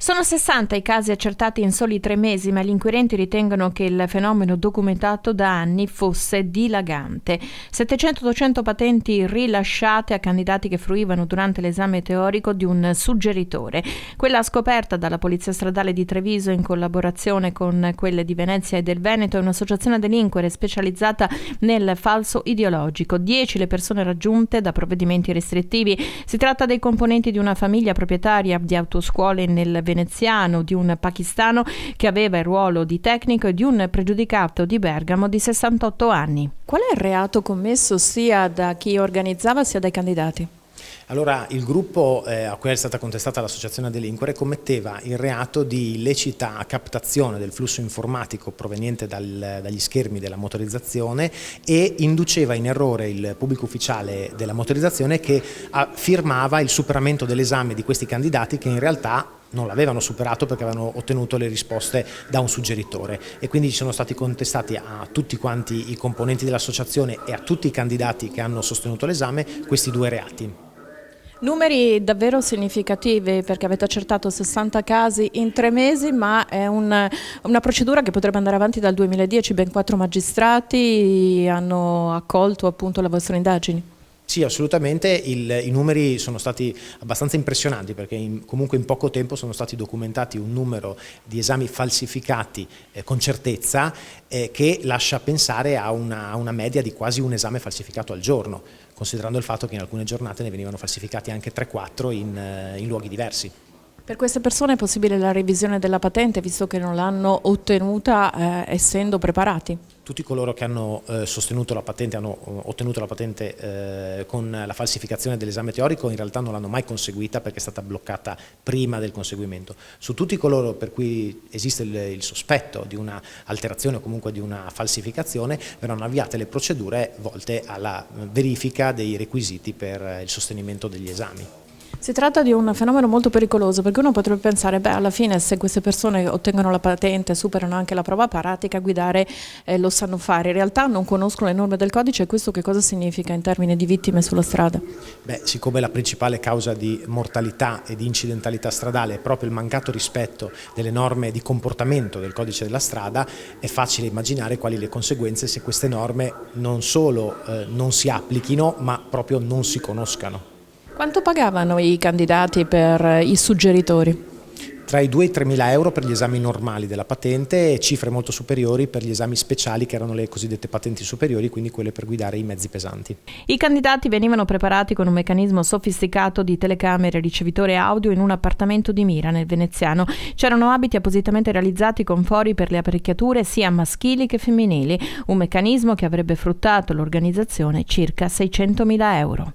Sono 60 i casi accertati in soli 3 mesi, ma gli inquirenti ritengono che il fenomeno documentato da anni fosse dilagante. 700-800 patenti rilasciate a candidati che fruivano durante l'esame teorico di un suggeritore. Quella scoperta dalla Polizia Stradale di Treviso in collaborazione con quelle di Venezia e del Veneto è un'associazione a delinquere specializzata nel falso ideologico. 10 le persone raggiunte da provvedimenti restrittivi. Si tratta dei componenti di una famiglia proprietaria di autoscuole nel veneziano, di un pakistano che aveva il ruolo di tecnico e di un pregiudicato di Bergamo di 68 anni. Qual è il reato commesso sia da chi organizzava sia dai candidati? Allora, il gruppo a cui è stata contestata l'associazione a delinquere commetteva il reato di illecita captazione del flusso informatico proveniente dagli schermi della motorizzazione e induceva in errore il pubblico ufficiale della motorizzazione che firmava il superamento dell'esame di questi candidati che in realtà non l'avevano superato perché avevano ottenuto le risposte da un suggeritore, e quindi ci sono stati contestati a tutti quanti i componenti dell'associazione e a tutti i candidati che hanno sostenuto l'esame questi due reati. Numeri davvero significativi, perché avete accertato 60 casi in 3 mesi, ma è una procedura che potrebbe andare avanti dal 2010. Ben 4 magistrati hanno accolto appunto le vostre indagini. Sì, assolutamente, i numeri sono stati abbastanza impressionanti perché comunque in poco tempo sono stati documentati un numero di esami falsificati con certezza che lascia pensare a una media di quasi un esame falsificato al giorno, considerando il fatto che in alcune giornate ne venivano falsificati anche 3-4 in luoghi diversi. Per queste persone è possibile la revisione della patente, visto che non l'hanno ottenuta essendo preparati? Tutti coloro che hanno sostenuto la patente, hanno ottenuto la patente con la falsificazione dell'esame teorico, in realtà non l'hanno mai conseguita perché è stata bloccata prima del conseguimento. Su tutti coloro per cui esiste il sospetto di una alterazione o comunque di una falsificazione, verranno avviate le procedure volte alla verifica dei requisiti per il sostenimento degli esami. Si tratta di un fenomeno molto pericoloso, perché uno potrebbe pensare, beh, alla fine se queste persone ottengono la patente, superano anche la prova pratica, guidare lo sanno fare. In realtà non conoscono le norme del codice, e questo che cosa significa in termini di vittime sulla strada? Beh, siccome la principale causa di mortalità e di incidentalità stradale è proprio il mancato rispetto delle norme di comportamento del codice della strada, è facile immaginare quali le conseguenze se queste norme non solo non si applichino, ma proprio non si conoscano. Quanto pagavano i candidati per i suggeritori? Tra i 2 e i 3 mila euro per gli esami normali della patente e cifre molto superiori per gli esami speciali, che erano le cosiddette patenti superiori, quindi quelle per guidare i mezzi pesanti. I candidati venivano preparati con un meccanismo sofisticato di telecamere e ricevitore audio in un appartamento di Mira, nel veneziano. C'erano abiti appositamente realizzati con fori per le apparecchiature sia maschili che femminili, un meccanismo che avrebbe fruttato l'organizzazione circa 600.000 euro.